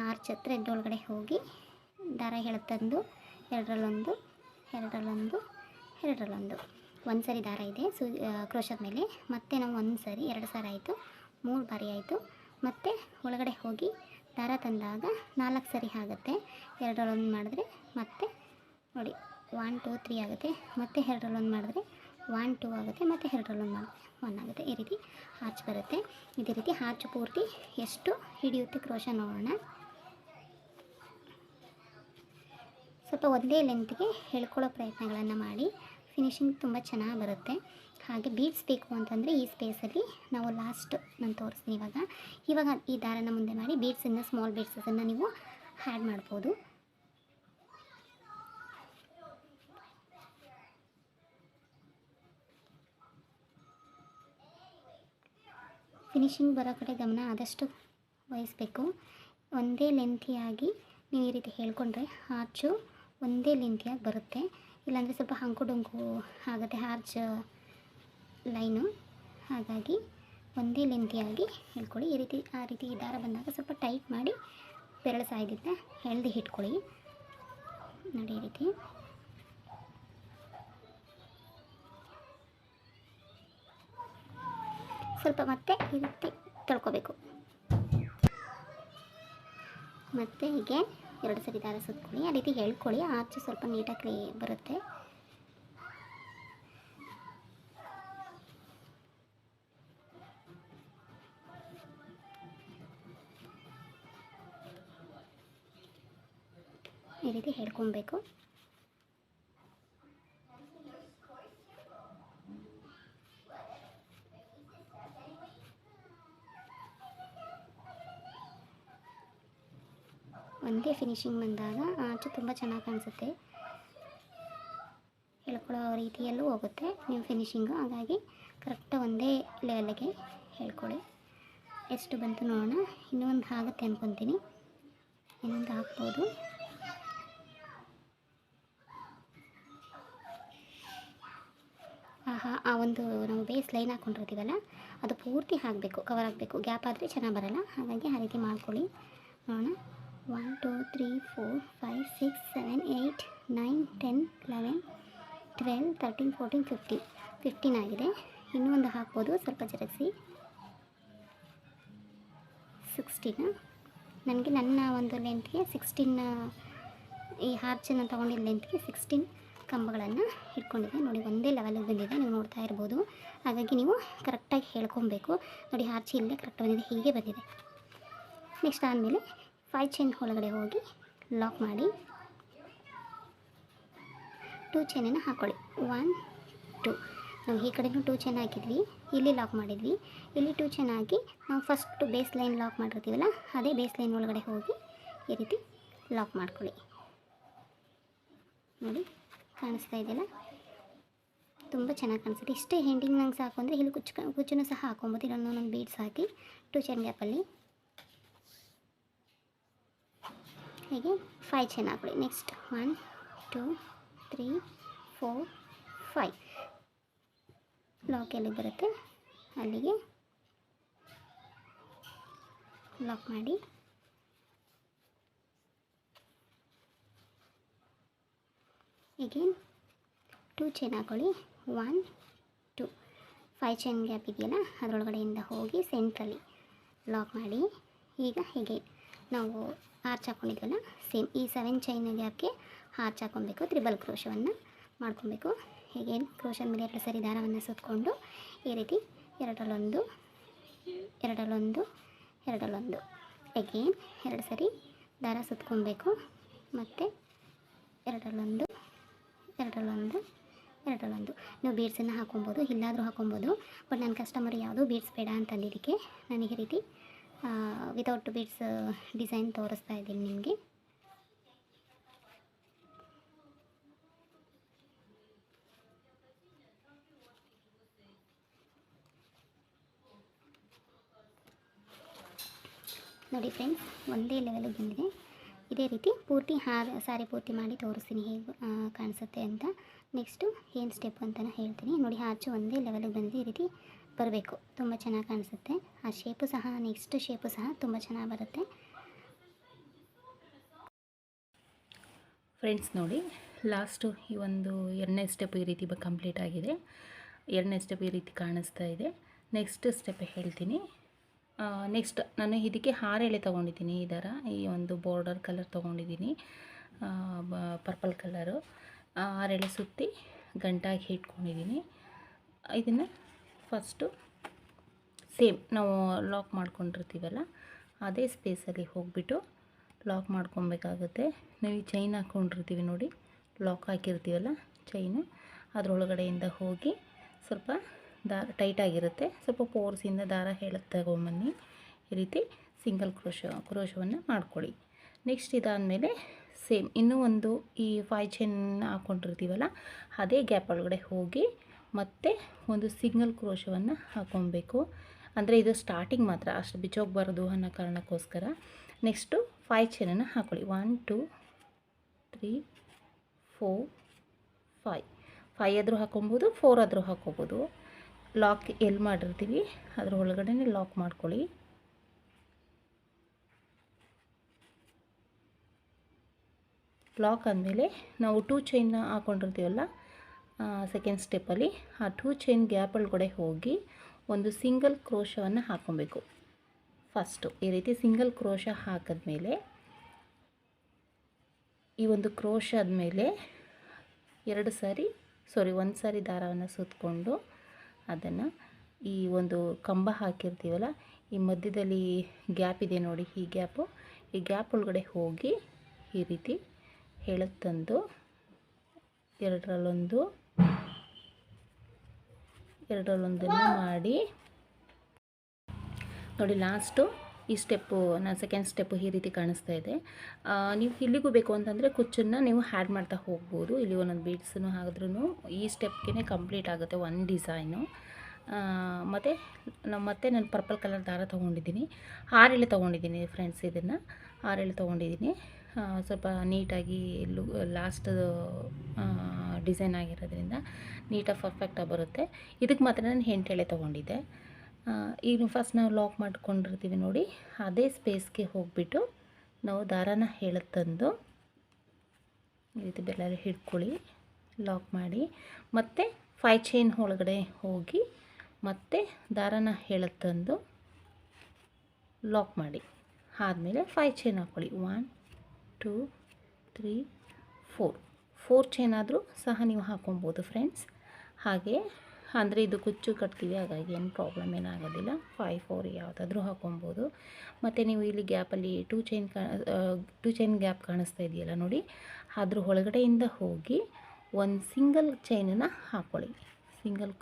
ಆರ್ಚ್ ಥ್ರೆಡ್ ಒಳಗಡೆ ಹೋಗಿ ದಾರ ಎಳೆತಂದು 2ರಲ್ಲಿ1 2ರಲ್ಲಿ1 2ರಲ್ಲಿ1 1 ಸರಿ ದಾರ ಇದೆ ಕ್ರೋಶದ ಮೇಲೆ. ಮತ್ತೆ ನಾವು 1 ಸರಿ 2 ಸಾರಿ ಆಯಿತು, 3 ಬಾರಿ ಆಯಿತು. ಮತ್ತು ಒಳಗಡೆ ಹೋಗಿ ದಾರ ತಂದಾಗ 4 ಸರಿ ಆಗುತ್ತೆ. 2ರಲ್ಲಿ1 ಮಾಡಿದ್ರೆ ಮತ್ತೆ ನೋಡಿ 1 2 3 ಆಗುತ್ತೆ. ಮತ್ತು 2ರಲ್ಲಿ1 ಮಾಡಿದ್ರೆ 1 2 ಆಗುತ್ತೆ. ಮತ್ತು 2ರಲ್ಲಿ1 ಮಾಡಿದ್ರೆ 1 ಆಗುತ್ತೆ. ಈ ರೀತಿ ಹಾರ್ಚ್ ಬರುತ್ತೆ. ಇದೇ ರೀತಿ ಹಾರ್ಚ್ ಪೂರ್ತಿ ಎಷ್ಟು ಹಿಡಿಯುತ್ತೆ ಕ್ರೋಶ ನೋಡೋಣ. ಸ್ವಲ್ಪ ಒಂದೇ ಲೆಂತ್ಗೆ ಹೇಳ್ಕೊಳ್ಳೋ ಪ್ರಯತ್ನಗಳನ್ನು ಮಾಡಿ. ಫಿನಿಶಿಂಗ್ ತುಂಬ ಚೆನ್ನಾಗಿ ಬರುತ್ತೆ. ಹಾಗೆ ಬೀಡ್ಸ್ ಬೇಕು ಅಂತಂದರೆ ಈ ಸ್ಪೇಸಲ್ಲಿ ನಾವು ಲಾಸ್ಟ್ ನಾನು ತೋರಿಸ್ತೀನಿ. ಇವಾಗ ಈ ದಾರನ ಮುಂದೆ ಮಾಡಿ ಬೀಡ್ಸನ್ನು ಸ್ಮಾಲ್ ಬೀಡ್ಸನ್ನು ನೀವು ಆ್ಯಡ್ ಮಾಡ್ಬೋದು. ಫಿನಿಶಿಂಗ್ ಬರೋ ಕಡೆ ಗಮನ ಆದಷ್ಟು ವಹಿಸಬೇಕು. ಒಂದೇ ಲೆಂತಿಯಾಗಿ ನೀವು ಈ ರೀತಿ ಹೇಳ್ಕೊಂಡ್ರೆ ಹಾರ್ಚು ಒಂದೇ ಲೆಂತಿಯಾಗಿ ಬರುತ್ತೆ. ಇಲ್ಲಾಂದರೆ ಸ್ವಲ್ಪ ಹಂಕು ಡೊಂಕು ಆಗುತ್ತೆ ಹಾರ್ಚ್ ಲೈನು. ಹಾಗಾಗಿ ಒಂದೇ ಲೆಂತಿಯಾಗಿ ಹೇಳ್ಕೊಳ್ಳಿ. ಆ ರೀತಿ ದಾರ ಬಂದಾಗ ಸ್ವಲ್ಪ ಟೈಟ್ ಮಾಡಿ ಬೆರಳು ಸಾಯ್ದಿದ್ದ ಎಳ್ದು ಇಟ್ಕೊಳ್ಳಿ. ನೋಡಿ ಈ ರೀತಿ ಸ್ವಲ್ಪ ಮತ್ತೆ ಈ ರೀತಿ ತೊಳ್ಕೊಬೇಕು. ಮತ್ತು ಹೀಗೆ 2 ಸರಿ ದಾರ ಸುತ್ಕೊಳ್ಳಿ. ಆ ರೀತಿ ಹೇಳ್ಕೊಳ್ಳಿ. ಆಚೆ ಸ್ವಲ್ಪ ನೀಟಾಗಿ ಬರುತ್ತೆ. ಈ ರೀತಿ ಹೇಳ್ಕೊಬೇಕು. ಒಂದೇ ಫಿನಿಶಿಂಗ್ ಬಂದಾಗ ಆಚೆ ತುಂಬ ಚೆನ್ನಾಗಿ ಕಾಣಿಸುತ್ತೆ. ಹೇಳ್ಕೊಳ್ಳೋ ರೀತಿಯಲ್ಲೂ ಹೋಗುತ್ತೆ ನೀವು ಫಿನಿಶಿಂಗು. ಹಾಗಾಗಿ ಕರೆಕ್ಟಾಗಿ ಒಂದೇ ಲೆವೆಲ್ಗೆ ಹೇಳ್ಕೊಳ್ಳಿ. ಎಷ್ಟು ಬಂತು ನೋಡೋಣ. ಇನ್ನೊಂದು ಆಗುತ್ತೆ ಅಂದ್ಕೊತೀನಿ. ಇನ್ನೊಂದು ಹಾಕ್ಬೋದು. ಆ ಒಂದು ನಾವು ಬೇಸ್ ಲೈನ್ ಹಾಕ್ಕೊಂಡಿರ್ತೀವಲ್ಲ ಅದು ಪೂರ್ತಿ ಹಾಕಬೇಕು, ಕವರ್ ಆಗಬೇಕು. ಗ್ಯಾಪ್ ಆದರೆ ಚೆನ್ನಾಗಿ ಬರೋಲ್ಲ. ಹಾಗಾಗಿ ಆ ರೀತಿ ಮಾಡ್ಕೊಳ್ಳಿ. ನೋಡೋಣ. 1 2 3 4 5 6 7 8 9 10 11 12 13 14 15 ಆಗಿದೆ. ಇನ್ನೂ ಒಂದು ಹಾಕ್ಬೋದು, ಸ್ವಲ್ಪ ಜರಗಿಸಿ. 16 ನನಗೆ ನನ್ನ ಒಂದು ಲೆಂತ್ಗೆ 16 ಈ ಹಾರ್ಚನ್ನು ತೊಗೊಂಡಿದ್ದ ಲೆಂತ್ಗೆ 16 ಕಂಬಗಳನ್ನು ಇಟ್ಕೊಂಡಿದೆ ನೋಡಿ, ಒಂದೇ ಲೆವೆಲಿಗೆ ಬಂದಿದೆ, ನೀವು ನೋಡ್ತಾ ಇರ್ಬೋದು. ಹಾಗಾಗಿ ನೀವು ಕರೆಕ್ಟಾಗಿ ಹೇಳ್ಕೊಬೇಕು. ನೋಡಿ ಆರ್ಚ್ ಇಲ್ಲೇ ಕರೆಕ್ಟ್ ಬಂದಿದೆ, ಹೀಗೆ ಬಂದಿದೆ. ನೆಕ್ಸ್ಟ್ ಆದಮೇಲೆ 5 ಚೈನ್ ಒಳಗಡೆ ಹೋಗಿ ಲಾಕ್ ಮಾಡಿ 2 ಚೈನನ್ನು ಹಾಕ್ಕೊಳ್ಳಿ. 1 2 ನಾವು ಈ ಕಡೆನೂ 2 ಚೈನ್ ಹಾಕಿದ್ವಿ, ಇಲ್ಲಿ ಲಾಕ್ ಮಾಡಿದ್ವಿ. ಇಲ್ಲಿ 2 ಚೈನ್ ಹಾಕಿ ನಾವು ಫಸ್ಟ್ ಬೇಸ್ ಲೈನ್ ಲಾಕ್ ಮಾಡಿರ್ತೀವಲ್ಲ, ಅದೇ ಬೇಸ್ ಲೈನ್ ಒಳಗಡೆ ಹೋಗಿ ಈ ರೀತಿ ಲಾಕ್ ಮಾಡ್ಕೊಳ್ಳಿ. ನೋಡಿ ಕಾಣಿಸ್ತಾ ಇದೆಯಲ್ಲ, ತುಂಬ ಚೆನ್ನಾಗಿ ಕಾಣಿಸುತ್ತೆ. ಇಷ್ಟೇ ಹೆಂಡಿಂಗ್ ನಂಗೆ ಸಾಕು ಅಂದರೆ ಇಲ್ಲಿ ಕುಚ್ಚನ್ನು ಸಹ ಹಾಕೊಬೋದು. ಇಲ್ಲೊಂದು ಒಂದೊಂದು ಬೀಡ್ಸ್ ಹಾಕಿ 2 ಚೈನ್ ಗ್ಯಾಪಲ್ಲಿ ಹೀಗೆ 5 ಚೈನ್ ಹಾಕೊಳ್ಳಿ. ನೆಕ್ಸ್ಟ್ 1 2 3 4 5 ಲಾಕ್ ಎಲ್ಲಿಗೆ ಬರುತ್ತೆ ಅಲ್ಲಿಗೆ ಲಾಕ್ ಮಾಡಿ again 2 ಚೈನ್ ಹಾಕೊಳ್ಳಿ. 1 2 5 ಚೈನ್ ಗ್ಯಾಪ್ ಇದೆಯಲ್ಲ, ಅದರೊಳಗಡೆಯಿಂದ ಹೋಗಿ ಸೆಂಟ್ರಲ್ಲಿ ಲಾಕ್ ಮಾಡಿ. ಈಗ ಹೀಗೆ ನಾವು ಆರ್ಚ್ ಹಾಕ್ಕೊಂಡಿದ್ವಲ್ಲ, ಸೇಮ್ ಈ 7 ಚೈನ್ ಗ್ಯಾಪ್ಗೆ ಆರ್ಚ್ ಹಾಕ್ಕೊಬೇಕು. ತ್ರಿಬಲ್ ಕ್ರೋಶವನ್ನು ಮಾಡ್ಕೊಬೇಕು. ಹೀಗೆ ಕ್ರೋಶದ ಮೇಲೆ 2 ಸರಿ ದಾರವನ್ನು ಸುತ್ತಕೊಂಡು ಈ ರೀತಿ ಎರಡರಲ್ಲೊಂದು ಅಗೇನ್ 2 ಸರಿ ದಾರ ಸುತ್ಕೊಬೇಕು. ಮತ್ತು ಎರಡರಲ್ಲೊಂದು ನೀವು ಬೀಡ್ಸನ್ನು ಹಾಕೊಬೋದು, ಇಲ್ಲಾದರೂ ಹಾಕೊಬೋದು. ಬಟ್ ನನ್ನ ಕಸ್ಟಮರ್ ಯಾವುದೂ ಬೀಡ್ಸ್ ಬೇಡ ಅಂತಂದಿದ್ದಕ್ಕೆ ನನಗೆ ಈ ರೀತಿ ವಿತೌಟ್ ಬೀಡ್ಸ್ ಡಿಸೈನ್ ತೋರಿಸ್ತಾ ಇದ್ದೀನಿ ನಿಮಗೆ. ನೋಡಿ ಫ್ರೆಂಡ್ಸ್, ಒಂದೇ ಲೆವೆಲಿಗೆ ಬಂದಿದೆ. ಇದೇ ರೀತಿ ಪೂರ್ತಿ ಸಾರಿ ಪೂರ್ತಿ ಮಾಡಿ ತೋರಿಸ್ತೀನಿ ಹೇಗೆ ಕಾಣಿಸುತ್ತೆ ಅಂತ. ನೆಕ್ಸ್ಟು ಏನು ಸ್ಟೆಪ್ ಅಂತಲೂ ಹೇಳ್ತೀನಿ. ನೋಡಿ ಆರ್ಚು ಒಂದೇ ಲೆವೆಲಿಗೆ ಬಂದಿದೆ, ಈ ರೀತಿ ಬರಬೇಕು, ತುಂಬ ಚೆನ್ನಾಗಿ ಕಾಣಿಸುತ್ತೆ. ಆ ಶೇಪು ಸಹ, ನೆಕ್ಸ್ಟ್ ಶೇಪು ಸಹ ತುಂಬ ಚೆನ್ನಾಗಿ ಬರುತ್ತೆ. ಫ್ರೆಂಡ್ಸ್ ನೋಡಿ, ಲಾಸ್ಟು ಈ ಒಂದು 2ನೇ ಸ್ಟೆಪ್ ಈ ರೀತಿ ಕಂಪ್ಲೀಟ್ ಆಗಿದೆ. 2ನೇ ಸ್ಟೆಪ್ ಈ ರೀತಿ ಕಾಣಿಸ್ತಾ ಇದೆ. ನೆಕ್ಸ್ಟ್ ಸ್ಟೆಪ್ ಹೇಳ್ತೀನಿ. ನೆಕ್ಸ್ಟ್ ನಾನು ಇದಕ್ಕೆ 6 ಎಳೆ ತೊಗೊಂಡಿದ್ದೀನಿ. ಈ ಥರ ಈ ಒಂದು ಬಾರ್ಡರ್ ಕಲರ್ ತೊಗೊಂಡಿದ್ದೀನಿ, ಪರ್ಪಲ್ ಕಲರು. 6 ಎಳೆ ಸುತ್ತಿ ಗಂಟಾಗಿ ಇಟ್ಕೊಂಡಿದ್ದೀನಿ. ಇದನ್ನು ಫಸ್ಟು ಸೇಮ್ ನಾವು ಲಾಕ್ ಮಾಡ್ಕೊಂಡಿರ್ತೀವಲ್ಲ, ಅದೇ ಸ್ಪೇಸಲ್ಲಿ ಹೋಗಿಬಿಟ್ಟು ಲಾಕ್ ಮಾಡ್ಕೊಬೇಕಾಗುತ್ತೆ. ನಾವು ಈ ಚೈನ್ ಹಾಕ್ಕೊಂಡಿರ್ತೀವಿ ನೋಡಿ, ಲಾಕ್ ಹಾಕಿರ್ತೀವಲ್ಲ ಚೈನು, ಅದರೊಳಗಡೆಯಿಂದ ಹೋಗಿ ಸ್ವಲ್ಪ ದಾರ ಟೈಟಾಗಿರುತ್ತೆ, ಸ್ವಲ್ಪ ಪೋರ್ಸಿಂದ ದಾರ ಹೇಳಕ್ಕೆ ತಗೊಂಬನ್ನಿ. ಈ ರೀತಿ ಸಿಂಗಲ್ ಕ್ರೋಶವನ್ನು ಮಾಡ್ಕೊಳ್ಳಿ. ನೆಕ್ಸ್ಟ್ ಇದಾದಮೇಲೆ ಸೇಮ್ ಇನ್ನೂ ಒಂದು ಈ 5 ಚೈನ್ ಹಾಕ್ಕೊಂಡಿರ್ತೀವಲ್ಲ, ಅದೇ ಗ್ಯಾಪ್ ಒಳಗಡೆ ಹೋಗಿ ಮತ್ತೆ ಒಂದು ಸಿಂಗಲ್ ಕ್ರೋಶವನ್ನು ಹಾಕ್ಕೊಬೇಕು. ಅಂದರೆ ಇದು ಸ್ಟಾರ್ಟಿಂಗ್ ಮಾತ್ರ, ಅಷ್ಟು ಬಿಚ್ಚೋಗಬಾರ್ದು ಅನ್ನೋ ಕಾರಣಕ್ಕೋಸ್ಕರ. ನೆಕ್ಸ್ಟು 5 ಚೈನನ್ನು ಹಾಕ್ಕೊಳ್ಳಿ. 1 2 3 4 5 ಆದರೂ ಹಾಕ್ಕೊಬೋದು, 4 ಆದರೂ ಹಾಕ್ಕೊಬೋದು. ಲಾಕ್ ಎಲ್ಲಿ ಮಾಡಿರ್ತೀವಿ ಅದ್ರ ಒಳಗಡೆ ಲಾಕ್ ಮಾಡ್ಕೊಳ್ಳಿ. ಲಾಕ್ ಆದಮೇಲೆ ನಾವು 2 ಚೈನ್ ಹಾಕ್ಕೊಂಡಿರ್ತೀವಲ್ಲ ಸೆಕೆಂಡ್ ಸ್ಟೆಪ್ಪಲ್ಲಿ, ಆ 2 ಚೈನ್ ಗ್ಯಾಪ್ ಒಳಗಡೆ ಹೋಗಿ ಒಂದು ಸಿಂಗಲ್ ಕ್ರೋಶವನ್ನು ಹಾಕ್ಕೊಬೇಕು. ಫಸ್ಟು ಈ ರೀತಿ ಸಿಂಗಲ್ ಕ್ರೋಶ ಹಾಕಿದ್ಮೇಲೆ ಈ ಒಂದು ಕ್ರೋಶ ಆದಮೇಲೆ ಒಂದು ಸಾರಿ ದಾರವನ್ನು ಸುತ್ತಕೊಂಡು ಅದನ್ನು ಈ ಒಂದು ಕಂಬ ಹಾಕಿರ್ತೀವಲ್ಲ, ಈ ಮಧ್ಯದಲ್ಲಿ ಗ್ಯಾಪ್ ಇದೆ ನೋಡಿ, ಈ ಗ್ಯಾಪ್ ಒಳಗಡೆ ಹೋಗಿ ಈ ರೀತಿ ಎಳೆದು ತಂದು ಎರಡರಲ್ಲೊಂದನ್ನು ಮಾಡಿ ನೋಡಿ. ಲಾಸ್ಟು ಈ ಸ್ಟೆಪ್ಪು, ನಾನು ಸೆಕೆಂಡ್ ಸ್ಟೆಪ್ಪು ಈ ರೀತಿ ಕಾಣಿಸ್ತಾ ಇದೆ. ನೀವು ಇಲ್ಲಿಗೂ ಬೇಕು ಅಂತಂದರೆ ಕುಚ್ಚನ್ನು ನೀವು ಆ್ಯಡ್ ಮಾಡ್ತಾ ಹೋಗ್ಬೋದು. ಇಲ್ಲಿ ಒಂದೊಂದು ಬೀಡ್ಸನ್ನು ಹಾಕಿದ್ರೂ ಈ ಸ್ಟೆಪ್ಗೆ ಕಂಪ್ಲೀಟ್ ಆಗುತ್ತೆ ಒಂದು ಡಿಸೈನು. ಮತ್ತು ನಾನು ಪರ್ಪಲ್ ಕಲರ್ ದಾರ ತೊಗೊಂಡಿದ್ದೀನಿ, 6 ಎಳೆ ತೊಗೊಂಡಿದ್ದೀನಿ ಫ್ರೆಂಡ್ಸ್. ಇದನ್ನು 6 ಎಳೆ ತೊಗೊಂಡಿದ್ದೀನಿ. ಸ್ವಲ್ಪ ನೀಟಾಗಿ ಲಾಸ್ಟ್ ಡಿಸೈನ್ ಆಗಿರೋದ್ರಿಂದ ನೀಟಾಗಿ ಪರ್ಫೆಕ್ಟಾಗಿ ಬರುತ್ತೆ. ಇದಕ್ಕೆ ಮಾತ್ರ ನಾನು 8 ಎಳೆ ತೊಗೊಂಡಿದ್ದೆ. ಈಗ ಫಸ್ಟ್ ನಾವು ಲಾಕ್ ಮಾಡ್ಕೊಂಡಿರ್ತೀವಿ ನೋಡಿ, ಅದೇ ಸ್ಪೇಸ್ಗೆ ಹೋಗಿಬಿಟ್ಟು ನಾವು ದಾರಾನ ಎಳೆದು ತಂದು ಈ ರೀತಿ ಬೆಲ್ಲಲ್ಲಿ ಹಿಡ್ಕೊಳ್ಳಿ, ಲಾಕ್ ಮಾಡಿ. ಮತ್ತು 5 ಚೈನ್ ಒಳಗಡೆ ಹೋಗಿ ಮತ್ತೆ ದಾರಾನ ಎಳೆದು ತಂದು ಲಾಕ್ ಮಾಡಿ. ಆದಮೇಲೆ 5 ಚೈನ್ ಹಾಕ್ಕೊಳ್ಳಿ. 1 2 3 4 4 ಚೈನ್ ಆದರೂ ಸಹ ನೀವು ಹಾಕೊಬೋದು ಫ್ರೆಂಡ್ಸ್. ಹಾಗೆ ಅಂದರೆ ಇದು ಕುಚ್ಚು ಕಟ್ತೀವಿ, ಹಾಗಾಗಿ ಏನು ಪ್ರಾಬ್ಲಮ್ ಏನಾಗೋದಿಲ್ಲ. 5 4 ಯಾವುದಾದ್ರೂ ಹಾಕೊಬೋದು. ಮತ್ತು ನೀವು ಇಲ್ಲಿ ಗ್ಯಾಪಲ್ಲಿ 2 ಚೈನ್ ಗ್ಯಾಪ್ ಕಾಣಿಸ್ತಾ ಇದೆಯಲ್ಲ ನೋಡಿ, ಅದ್ರ ಒಳಗಡೆಯಿಂದ ಹೋಗಿ ಒಂದು ಸಿಂಗಲ್ ಚೈನನ್ನು ಹಾಕ್ಕೊಳ್ಳಿ. ಸಿಂಗಲ್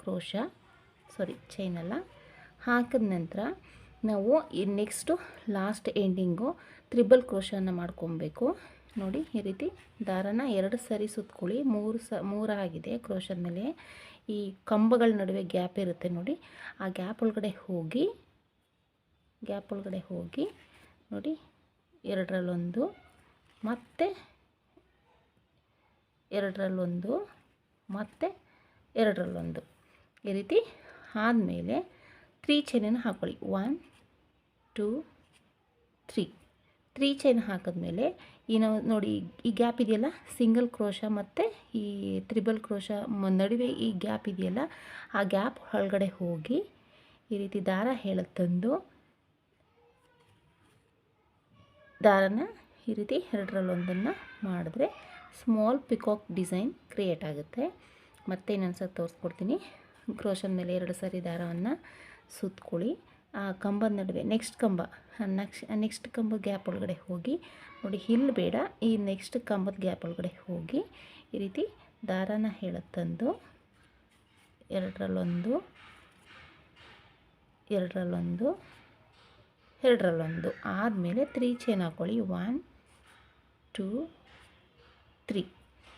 ಚೈನಲ್ಲ, ಹಾಕಿದ ನಂತರ ನಾವು ಈ ನೆಕ್ಸ್ಟು ಲಾಸ್ಟ್ ಎಂಡಿಂಗು ತ್ರಿಬಲ್ ಕ್ರೋಶನ ಮಾಡ್ಕೊಬೇಕು. ನೋಡಿ ಈ ರೀತಿ ದಾರನ 2 ಸರಿ ಸುತ್ಕೊಳ್ಳಿ. 3 ಆಗಿದೆ ಕ್ರೋಶದ ಮೇಲೆ. ಈ ಕಂಬಗಳ ನಡುವೆ ಗ್ಯಾಪ್ ಇರುತ್ತೆ ನೋಡಿ, ಆ ಗ್ಯಾಪ್ ಒಳಗಡೆ ಹೋಗಿ ನೋಡಿ 2ರಲ್ಲೊಂದು, ಮತ್ತು 2ರಲ್ಲೊಂದು, ಮತ್ತು 2ರಲ್ಲೊಂದು, ಈ ರೀತಿ ಆದಮೇಲೆ 3 ಚೈನನ್ನು ಹಾಕ್ಕೊಳ್ಳಿ. 1 2 3 ಚೈನ್ ಹಾಕಿದ್ಮೇಲೆ ಈ ನಾವು ನೋಡಿ ಈ ಗ್ಯಾಪ್ ಇದೆಯಲ್ಲ, ಸಿಂಗಲ್ ಕ್ರೋಶ ಮತ್ತು ಈ ತ್ರಿಬಲ್ ಕ್ರೋಶ ನಡುವೆ ಈ ಗ್ಯಾಪ್ ಇದೆಯಲ್ಲ, ಆ ಗ್ಯಾಪ್ ಒಳಗಡೆ ಹೋಗಿ ಈ ರೀತಿ ದಾರ ತಂದು ದಾರನ ಈ ರೀತಿ 2ರಲ್ಲೊಂದನ್ನು ಮಾಡಿದ್ರೆ ಸ್ಮಾಲ್ ಪಿಕಾಕ್ ಡಿಸೈನ್ ಕ್ರಿಯೇಟ್ ಆಗುತ್ತೆ. ಮತ್ತೆ ಇನ್ನೊಂದು ಸಲ ತೋರಿಸ್ಕೊಡ್ತೀನಿ. ಕ್ರೋಶದ ಮೇಲೆ 2 ಸರಿ ದಾರವನ್ನು ಸುತ್ಕೊಳ್ಳಿ. ಆ ಕಂಬದ ನಡುವೆ ನೆಕ್ಸ್ಟ್ ಕಂಬ ಗ್ಯಾಪ್ ಒಳಗಡೆ ಹೋಗಿ ನೋಡಿ, ಇಲ್ಲಿ ಬೇಡ, ಈ ನೆಕ್ಸ್ಟ್ ಕಂಬದ ಗ್ಯಾಪ್ ಒಳಗಡೆ ಹೋಗಿ ಈ ರೀತಿ ದಾರನ ತಂದು 2ರಲ್ಲೊಂದು, 2ರಲ್ಲೊಂದು, 2ರಲ್ಲೊಂದು ಆದಮೇಲೆ 3 ಚೈನ್ ಹಾಕ್ಕೊಳ್ಳಿ. 1 2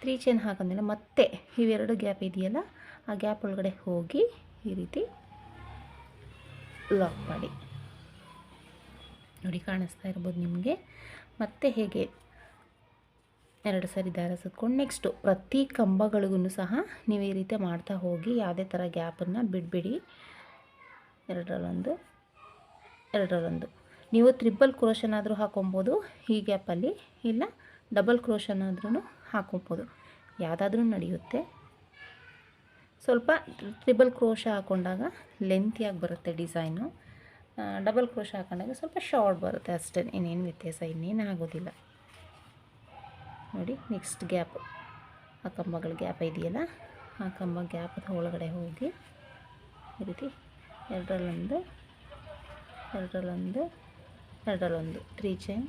3 ಚೈನ್ ಹಾಕಿದ್ಮೇಲೆ ಮತ್ತೆ ಇವೆರಡು ಗ್ಯಾಪ್ ಇದೆಯಲ್ಲ, ಆ ಗ್ಯಾಪ್ ಒಳಗಡೆ ಹೋಗಿ ಈ ರೀತಿ ಲಾಕ್ ಮಾಡಿ. ನೋಡಿ ಕಾಣಿಸ್ತಾ ಇರ್ಬೋದು ನಿಮಗೆ. ಮತ್ತೆ ಹೇಗೆ 2 ಸರಿ ದಾರ ಸುತ್ಕೊಂಡು ನೆಕ್ಸ್ಟು ಪ್ರತಿ ಕಂಬಗಳಿಗೂ ಸಹ ನೀವು ಈ ರೀತಿ ಮಾಡ್ತಾ ಹೋಗಿ, ಯಾವುದೇ ಥರ ಗ್ಯಾಪನ್ನು ಬಿಡಬೇಡಿ. 2ರಲ್ಲೊಂದು, 2ರಲ್ಲೊಂದು. ನೀವು ತ್ರಿಬಲ್ ಕ್ರೋಶನಾದರೂ ಹಾಕೊಬೋದು ಈ ಗ್ಯಾಪಲ್ಲಿ, ಇಲ್ಲ ಡಬಲ್ ಕ್ರೋಶನಾದ್ರೂ ಹಾಕೊಬೋದು, ಯಾವುದಾದ್ರೂ ನಡೆಯುತ್ತೆ. ಸ್ವಲ್ಪ ಟ್ರಿಬಲ್ ಕ್ರೋಶ ಹಾಕ್ಕೊಂಡಾಗ ಲೆಂತಿಯಾಗಿ ಬರುತ್ತೆ ಡಿಸೈನು, ಡಬಲ್ ಕ್ರೋಶ ಹಾಕೊಂಡಾಗ ಸ್ವಲ್ಪ ಶಾರ್ಟ್ ಬರುತ್ತೆ ಅಷ್ಟೇ, ಇನ್ನೇನು ವ್ಯತ್ಯಾಸ ಇನ್ನೇನು ಆಗೋದಿಲ್ಲ. ನೋಡಿ ನೆಕ್ಸ್ಟ್ ಗ್ಯಾಪ್, ಆ ಕಂಬಗಳ ಗ್ಯಾಪ್ ಇದೆಯಲ್ಲ, ಆ ಕಂಬ ಗ್ಯಾಪದ ಒಳಗಡೆ ಹೋಗಿ ಈ ರೀತಿ 2ರಲ್ಲೊಂದು, 2ರಲ್ಲೊಂದು, 2ರಲ್ಲೊಂದು 3 ಚೈನ್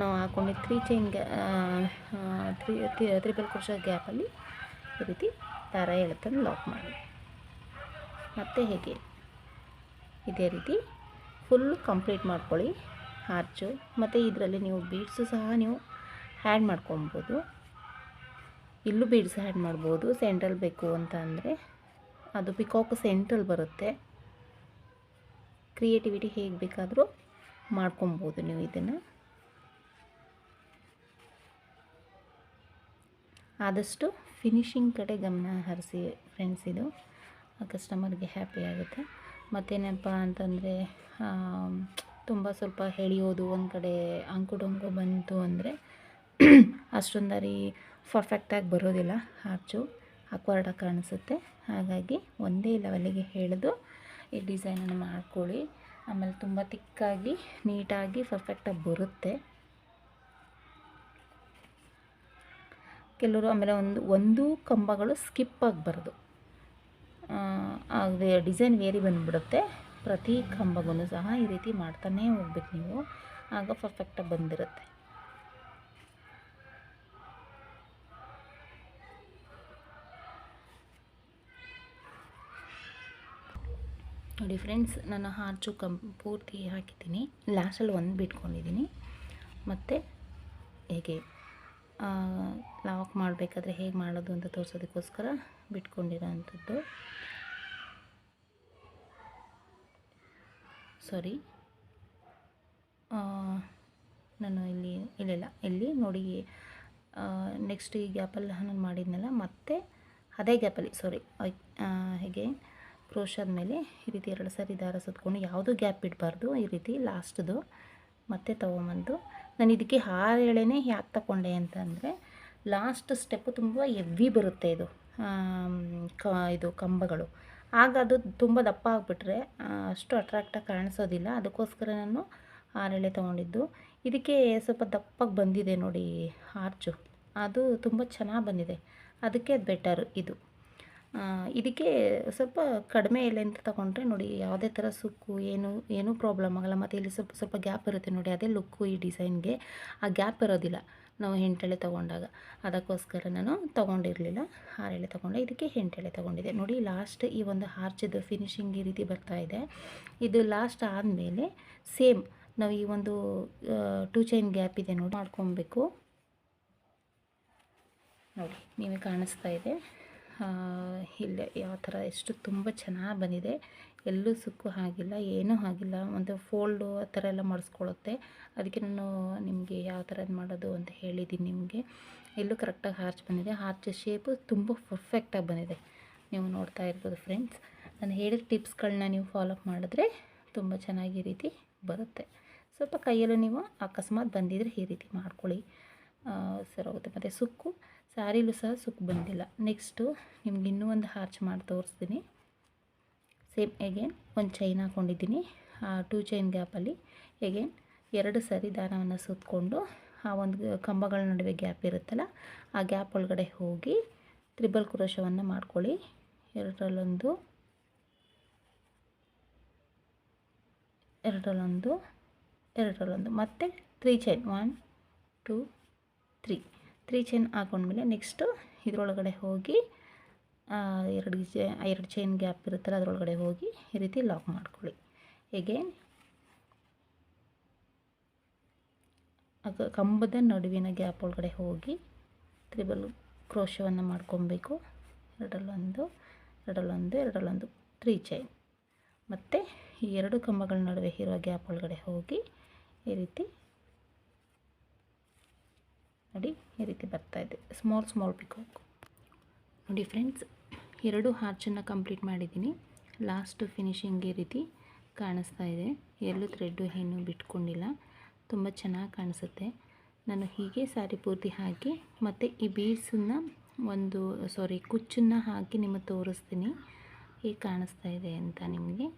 ನಾವು ಹಾಕ್ಕೊಂಡು 3 ಚೈನ್ ತ್ರಿಬಲ್ ಕ್ರೋಶ ಗ್ಯಾಪಲ್ಲಿ ಈ ರೀತಿ ದಾರ ತಂದು ಲಾಕ್ ಮಾಡಿ. ಮತ್ತು ಹೇಗೆ ಇದೇ ರೀತಿ ಫುಲ್ಲು ಕಂಪ್ಲೀಟ್ ಮಾಡ್ಕೊಳ್ಳಿ ಆರ್ಚು. ಮತ್ತು ಇದರಲ್ಲಿ ನೀವು ಬೀಡ್ಸು ಸಹ ನೀವು ಆ್ಯಡ್ ಮಾಡ್ಕೊಬೋದು. ಇಲ್ಲೂ ಬೀಡ್ಸ್ ಆ್ಯಡ್ ಮಾಡ್ಬೋದು. ಸೆಂಟ್ರಲ್ ಬೇಕು ಅಂತ ಅಂದರೆ ಅದು ಪಿಕಾಕ್ ಸೆಂಟ್ರಲ್ ಬರುತ್ತೆ. ಕ್ರಿಯೇಟಿವಿಟಿ ಹೇಗೆ ಬೇಕಾದರೂ ಮಾಡ್ಕೊಬೋದು ನೀವು ಇದನ್ನು. ಆದಷ್ಟು ಫಿನಿಶಿಂಗ್ ಕಡೆ ಗಮನ ಹರಿಸಿ ಫ್ರೆಂಡ್ಸ್, ಇದು ಕಸ್ಟಮರ್ಗೆ ಹ್ಯಾಪಿ ಆಗುತ್ತೆ. ಮತ್ತೇನಪ್ಪ ಅಂತಂದರೆ ತುಂಬ ಸ್ವಲ್ಪ ಎಳೆಯೋದು, ಒಂದು ಕಡೆ ಅಂಕು ಡೊಂಕು ಬಂತು ಅಂದರೆ ಅಷ್ಟೊಂದರಿ ಪರ್ಫೆಕ್ಟಾಗಿ ಬರೋದಿಲ್ಲ, ಆರ್ಚು ಅಕ್ವರ್ಡಾಗಿ ಕಾಣಿಸುತ್ತೆ. ಹಾಗಾಗಿ ಒಂದೇ ಲೆವೆಲಿಗೆ ಎಳೆದು ಈ ಡಿಸೈನನ್ನು ಮಾಡ್ಕೊಳ್ಳಿ. ಆಮೇಲೆ ತುಂಬ ತಿಕ್ಕಾಗಿ ನೀಟಾಗಿ ಪರ್ಫೆಕ್ಟಾಗಿ ಬರುತ್ತೆ. ಕೆಲವರು ಆಮೇಲೆ ಒಂದು ಕಂಬಗಳು ಸ್ಕಿಪ್ ಆಗಬಾರ್ದು, ಡಿಸೈನ್ ವೇರಿ ಬಂದುಬಿಡುತ್ತೆ. ಪ್ರತಿ ಕಂಬಗೂ ಸಹ ಈ ರೀತಿ ಮಾಡ್ತಾನೇ ಹೋಗ್ಬೇಕು ನೀವು, ಆಗ ಪರ್ಫೆಕ್ಟಾಗಿ ಬಂದಿರುತ್ತೆ. ನೋಡಿ ಫ್ರೆಂಡ್ಸ್, ನಾನು ಆರ್ಚು ಪೂರ್ತಿ ಹಾಕಿದ್ದೀನಿ. ಲಾಸ್ಟಲ್ಲಿ ಒಂದು ಬಿಟ್ಕೊಂಡಿದ್ದೀನಿ. ಮತ್ತು ಹೇಗೆ ಲಾಕ್ ಮಾಡಬೇಕಾದ್ರೆ ಹೇಗೆ ಮಾಡೋದು ಅಂತ ತೋರಿಸೋದಕ್ಕೋಸ್ಕರ ಬಿಟ್ಕೊಂಡಿರೋ ಅಂಥದ್ದು. ಸಾರಿ, ನಾನು ಇಲ್ಲಿ ನೋಡಿ ನೆಕ್ಸ್ಟ್ ಈ ಗ್ಯಾಪಲ್ಲಿ ನಾನು ಮಾಡಿದ್ನಲ್ಲ, ಮತ್ತೆ ಅದೇ ಗ್ಯಾಪಲ್ಲಿ ಹೇಗೆ ಕ್ರೋಶದ ಮೇಲೆ ಈ ರೀತಿ 2 ಸರಿ ದಾರ ಸುತ್ಕೊಂಡು ಯಾವುದೂ ಗ್ಯಾಪ್ ಬಿಡಬಾರ್ದು. ಈ ರೀತಿ ಲಾಸ್ಟ್ದು ಮತ್ತೆ ತೊಗೊಂಬಂದು ನಾನು ಇದಕ್ಕೆ 6 ಎಳೆನೇ ಯಾಕೆ ತಗೊಂಡೆ ಅಂತಂದರೆ, ಲಾಸ್ಟ್ ಸ್ಟೆಪ್ಪು ತುಂಬ ಹೆವಿ ಬರುತ್ತೆ ಇದು ಕಂಬಗಳು. ಆಗ ಅದು ತುಂಬ ದಪ್ಪ ಆಗಿಬಿಟ್ರೆ ಅಷ್ಟು ಅಟ್ರಾಕ್ಟಾಗಿ ಕಾಣಿಸೋದಿಲ್ಲ. ಅದಕ್ಕೋಸ್ಕರ ನಾನು 6 ಎಳೆ ತೊಗೊಂಡಿದ್ದು. ಇದಕ್ಕೆ ಸ್ವಲ್ಪ ದಪ್ಪಗೆ ಬಂದಿದೆ ನೋಡಿ ಆರ್ಚು, ಅದು ತುಂಬ ಚೆನ್ನಾಗಿ ಬಂದಿದೆ, ಅದಕ್ಕೆ ಅದು ಬೆಟರು ಇದು. ಇದಕ್ಕೆ ಸ್ವಲ್ಪ ಕಡಿಮೆ ಎಲೆಂತ ತೊಗೊಂಡ್ರೆ ನೋಡಿ ಯಾವುದೇ ಥರ ಸುಕ್ಕು ಏನೂ ಪ್ರಾಬ್ಲಮ್ ಆಗೋಲ್ಲ. ಮತ್ತು ಇಲ್ಲಿ ಸ್ವಲ್ಪ ಗ್ಯಾಪ್ ಇರುತ್ತೆ ನೋಡಿ, ಅದೇ ಲುಕ್ಕು ಈ ಡಿಸೈನ್ಗೆ. ಆ ಗ್ಯಾಪ್ ಇರೋದಿಲ್ಲ ನಾವು 8 ಎಳೆ ತೊಗೊಂಡಾಗ. ಅದಕ್ಕೋಸ್ಕರ ನಾನು ತೊಗೊಂಡಿರಲಿಲ್ಲ, 6 ಎಳೆ ತೊಗೊಂಡೆ. ಇದಕ್ಕೆ 8 ಎಳೆ ತೊಗೊಂಡಿದ್ದೆ ನೋಡಿ. ಲಾಸ್ಟ್ ಈ ಒಂದು ಆರ್ಚಿದ್ದು ಫಿನಿಶಿಂಗ್ ಈ ರೀತಿ ಬರ್ತಾಯಿದೆ. ಇದು ಲಾಸ್ಟ್ ಆದಮೇಲೆ ಸೇಮ್ ನಾವು ಈ ಒಂದು 2 ಚೈನ್ ಗ್ಯಾಪ್ ಇದೆ ನೋಡಿ, ಮಾಡ್ಕೊಬೇಕು ನೋಡಿ. ನೀವೇ ಕಾಣಿಸ್ತಾ ಇದೆ ಇಲ್ಲೇ ಯಾವ ಥರ ಎಷ್ಟು ತುಂಬ ಚೆನ್ನಾಗಿ ಬಂದಿದೆ. ಎಲ್ಲೂ ಸುಕ್ಕು ಆಗಿಲ್ಲ, ಏನೂ ಆಗಿಲ್ಲ. ಒಂದು ಫೋಲ್ಡು ಆ ಥರ ಎಲ್ಲ ಮಾಡಿಸ್ಕೊಳ್ಳುತ್ತೆ. ಅದಕ್ಕೆ ನಾನು ನಿಮಗೆ ಯಾವ ಥರ ಮಾಡೋದು ಅಂತ ಹೇಳಿದ್ದೀನಿ ನಿಮಗೆ. ಎಲ್ಲೂ ಕರೆಕ್ಟಾಗಿ ಆರ್ಚ್ ಬಂದಿದೆ. ಆರ್ಚ್ ಶೇಪು ತುಂಬ ಪರ್ಫೆಕ್ಟಾಗಿ ಬಂದಿದೆ, ನೀವು ನೋಡ್ತಾ ಇರ್ಬೋದು ಫ್ರೆಂಡ್ಸ್. ನಾನು ಹೇಳಿದ ಟಿಪ್ಸ್ಗಳನ್ನ ನೀವು ಫಾಲೋ ಮಾಡಿದ್ರೆ ತುಂಬ ಚೆನ್ನಾಗಿ ಈ ರೀತಿ ಬರುತ್ತೆ. ಸ್ವಲ್ಪ ಕೈಯಲ್ಲೂ ನೀವು ಅಕಸ್ಮಾತ್ ಬಂದಿದ್ರೆ ಈ ರೀತಿ ಮಾಡ್ಕೊಳ್ಳಿ, ಸರೋಗುತ್ತೆ. ಮತ್ತು ಸುಕ್ಕು ಸ್ಯಾರಿಲೂ ಸಹ ಸುಕ್ಕು ಬಂದಿಲ್ಲ. ನೆಕ್ಸ್ಟು ನಿಮ್ಗೆ ಇನ್ನೂ ಒಂದು ಆರ್ಚ್ ಮಾಡಿ ತೋರಿಸ್ತೀನಿ. ಸೇಮ್ ಎಗೇನ್ ಒಂದು ಚೈನ್ ಹಾಕ್ಕೊಂಡಿದ್ದೀನಿ. 2 ಚೈನ್ ಗ್ಯಾಪಲ್ಲಿ ಎಗೇನ್ 2 ಸರಿ ದಾರವನ್ನು ಸುತ್ತಕೊಂಡು ಆ ಒಂದು ಕಂಬಗಳ ನಡುವೆ ಗ್ಯಾಪ್ ಇರುತ್ತಲ್ಲ, ಆ ಗ್ಯಾಪ್ ಒಳಗಡೆ ಹೋಗಿ ತ್ರಿಬಲ್ ಕ್ರೋಶವನ್ನು ಮಾಡ್ಕೊಳ್ಳಿ. ಎರಡರಲ್ಲೊಂದು ಮತ್ತು 3 ಚೈನ್ 1 2 3 ಚೈನ್ ಹಾಕೊಂಡ್ಮೇಲೆ ನೆಕ್ಸ್ಟು ಇದರೊಳಗಡೆ ಹೋಗಿ 2 ಚೈನ್ ಗ್ಯಾಪ್ ಇರುತ್ತಲ್ಲ ಅದರೊಳಗಡೆ ಹೋಗಿ ಈ ರೀತಿ ಲಾಕ್ ಮಾಡ್ಕೊಳ್ಳಿ. ಎಗೇನ್ ಕಂಬದ ನಡುವಿನ ಗ್ಯಾಪ್ ಒಳಗಡೆ ಹೋಗಿ ತ್ರಿಬಲ್ ಕ್ರೋಶವನ್ನು ಮಾಡ್ಕೊಬೇಕು. ಎರಡರಲ್ಲೊಂದು 3 ಚೈನ್, ಮತ್ತು ಈ 2 ಕಂಬಗಳ ನಡುವೆ ಇರೋ ಗ್ಯಾಪ್ ಒಳಗಡೆ ಹೋಗಿ ಈ ರೀತಿ ನೋಡಿ, ಈ ರೀತಿ ಬರ್ತಾಯಿದೆ. ಸ್ಮಾಲ್ ಪಿಕಾಕ್ ನೋಡಿ ಫ್ರೆಂಡ್ಸ್. 2 ಆರ್ಚನ್ನು ಕಂಪ್ಲೀಟ್ ಮಾಡಿದ್ದೀನಿ. ಲಾಸ್ಟ್ ಫಿನಿಶಿಂಗ್ ಈ ರೀತಿ ಕಾಣಿಸ್ತಾ ಇದೆ. ಎಲ್ಲೂ ಥ್ರೆಡ್ಡು ಏನು ಬಿಟ್ಕೊಂಡಿಲ್ಲ, ತುಂಬ ಚೆನ್ನಾಗಿ ಕಾಣಿಸುತ್ತೆ. ನಾನು ಹೀಗೆ ಸ್ಯಾರಿ ಪೂರ್ತಿ ಹಾಕಿ ಮತ್ತು ಈ ಬೀಡ್ಸನ್ನು ಕುಚ್ಚನ್ನು ಹಾಕಿ ನಿಮಗೆ ತೋರಿಸ್ತೀನಿ ಹೇಗೆ ಕಾಣಿಸ್ತಾ ಇದೆ ಅಂತ ನಿಮಗೆ.